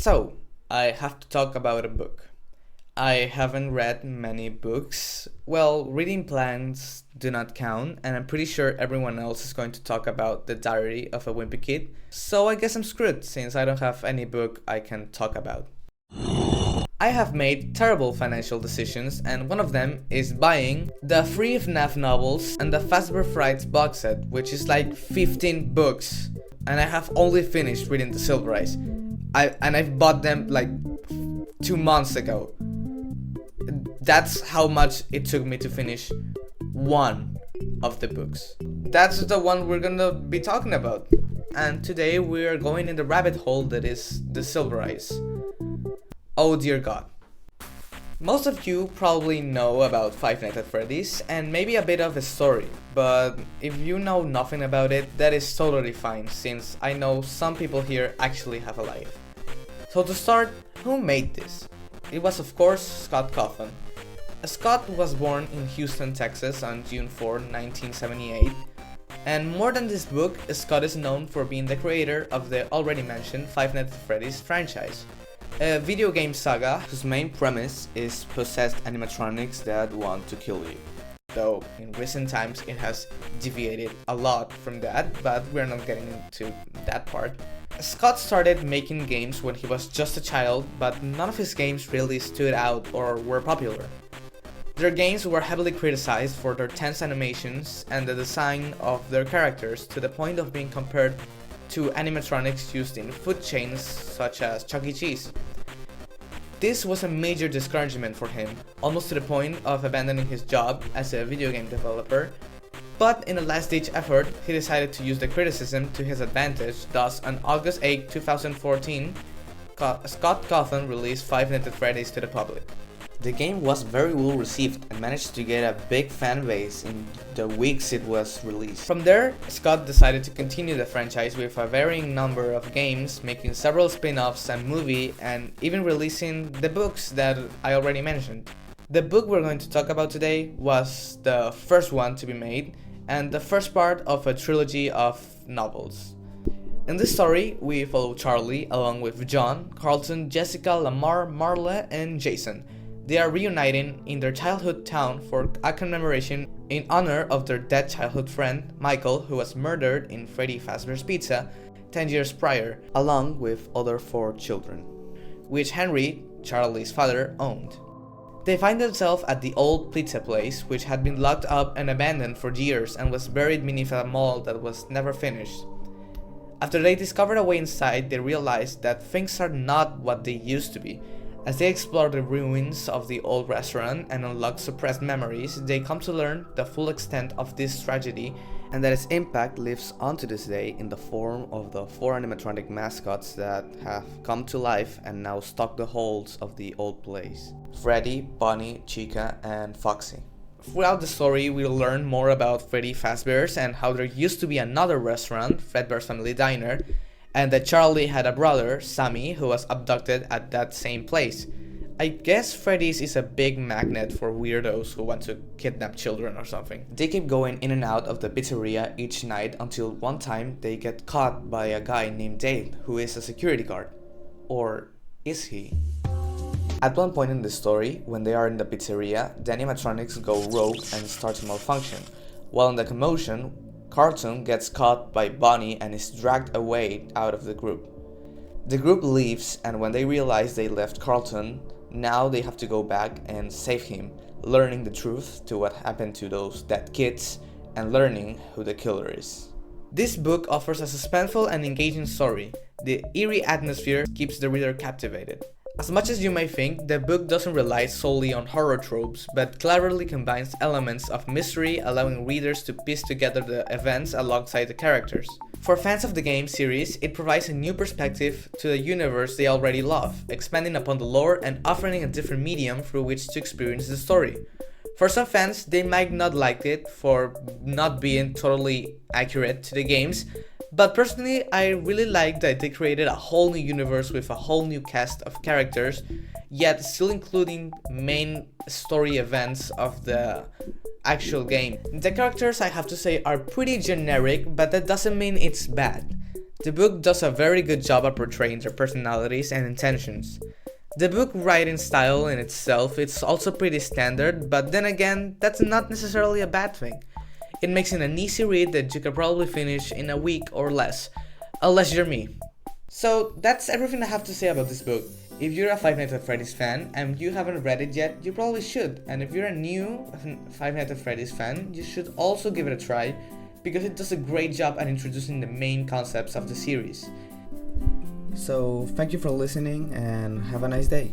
So, I have to talk about a book. I haven't read many books. Well, reading plans do not count, and I'm pretty sure everyone else is going to talk about The Diary of a Wimpy Kid. So I guess I'm screwed since I don't have any book I can talk about. I have made terrible financial decisions, and one of them is buying the free FNAF novels and the Fazbear Frights box set, which is like 15 books, and I have only finished reading The Silver Eyes. I've bought them like 2 months ago. That's how much it took me to finish one of the books. That's the one we're gonna be talking about. And today we are going in the rabbit hole that is The Silver Eyes. Oh dear God. Most of you probably know about Five Nights at Freddy's and maybe a bit of the story, but if you know nothing about it, that is totally fine since I know some people here actually have a life. So to start, who made this? It was of course Scott Cawthon. Scott was born in Houston, Texas on June 4, 1978, and more than this book, Scott is known for being the creator of the already mentioned Five Nights at Freddy's franchise, a video game saga whose main premise is possessed animatronics that want to kill you. Though in recent times it has deviated a lot from that, but we're not getting into that part. Scott started making games when he was just a child, but none of his games really stood out or were popular. Their games were heavily criticized for their tense animations and the design of their characters to the point of being compared to animatronics used in food chains such as Chuck E. Cheese. This was a major discouragement for him, almost to the point of abandoning his job as a video game developer, but in a last-ditch effort, he decided to use the criticism to his advantage. Thus, on August 8, 2014, Scott Cawthon released Five Nights at Freddy's to the public. The game was very well received and managed to get a big fan base in the weeks it was released. From there, Scott decided to continue the franchise with a varying number of games, making several spin-offs and movie, and even releasing the books that I already mentioned. The book we're going to talk about today was the first one to be made, and the first part of a trilogy of novels. In this story, we follow Charlie along with John, Carlton, Jessica, Lamar, Marla, and Jason. They are reuniting in their childhood town for a commemoration in honor of their dead childhood friend, Michael, who was murdered in Freddy Fazbear's Pizza 10 years prior, along with other 4 children, which Henry, Charlie's father, owned. They find themselves at the old pizza place, which had been locked up and abandoned for years and was buried beneath a mall that was never finished. After they discovered a way inside, they realized that things are not what they used to be. As they explore the ruins of the old restaurant and unlock suppressed memories, they come to learn the full extent of this tragedy and that its impact lives on to this day in the form of the 4 animatronic mascots that have come to life and now stock the halls of the old place: Freddy, Bonnie, Chica, and Foxy. Throughout the story, we'll learn more about Freddy Fazbear's and how there used to be another restaurant, Fredbear's Family Diner, and that Charlie had a brother, Sammy, who was abducted at that same place. I guess Freddy's is a big magnet for weirdos who want to kidnap children or something. They keep going in and out of the pizzeria each night until one time they get caught by a guy named Dale, who is a security guard. Or is he? At one point in the story, when they are in the pizzeria, the animatronics go rogue and start to malfunction. While in the commotion, Carlton gets caught by Bonnie and is dragged away out of the group. The group leaves, and when they realize they left Carlton, now they have to go back and save him, learning the truth to what happened to those dead kids and learning who the killer is. This book offers a suspenseful and engaging story. The eerie atmosphere keeps the reader captivated. As much as you may think, the book doesn't rely solely on horror tropes, but cleverly combines elements of mystery, allowing readers to piece together the events alongside the characters. For fans of the game series, it provides a new perspective to the universe they already love, expanding upon the lore and offering a different medium through which to experience the story. For some fans, they might not like it for not being totally accurate to the games, but personally, I really like that they created a whole new universe with a whole new cast of characters, yet still including main story events of the actual game. The characters, I have to say, are pretty generic, but that doesn't mean it's bad. The book does a very good job at portraying their personalities and intentions. The book writing style in itself is also pretty standard, but then again, that's not necessarily a bad thing. It makes it an easy read that you could probably finish in a week or less, unless you're me. So that's everything I have to say about this book. If you're a Five Nights at Freddy's fan and you haven't read it yet, you probably should. And if you're a new Five Nights at Freddy's fan, you should also give it a try because it does a great job at introducing the main concepts of the series. So thank you for listening and have a nice day.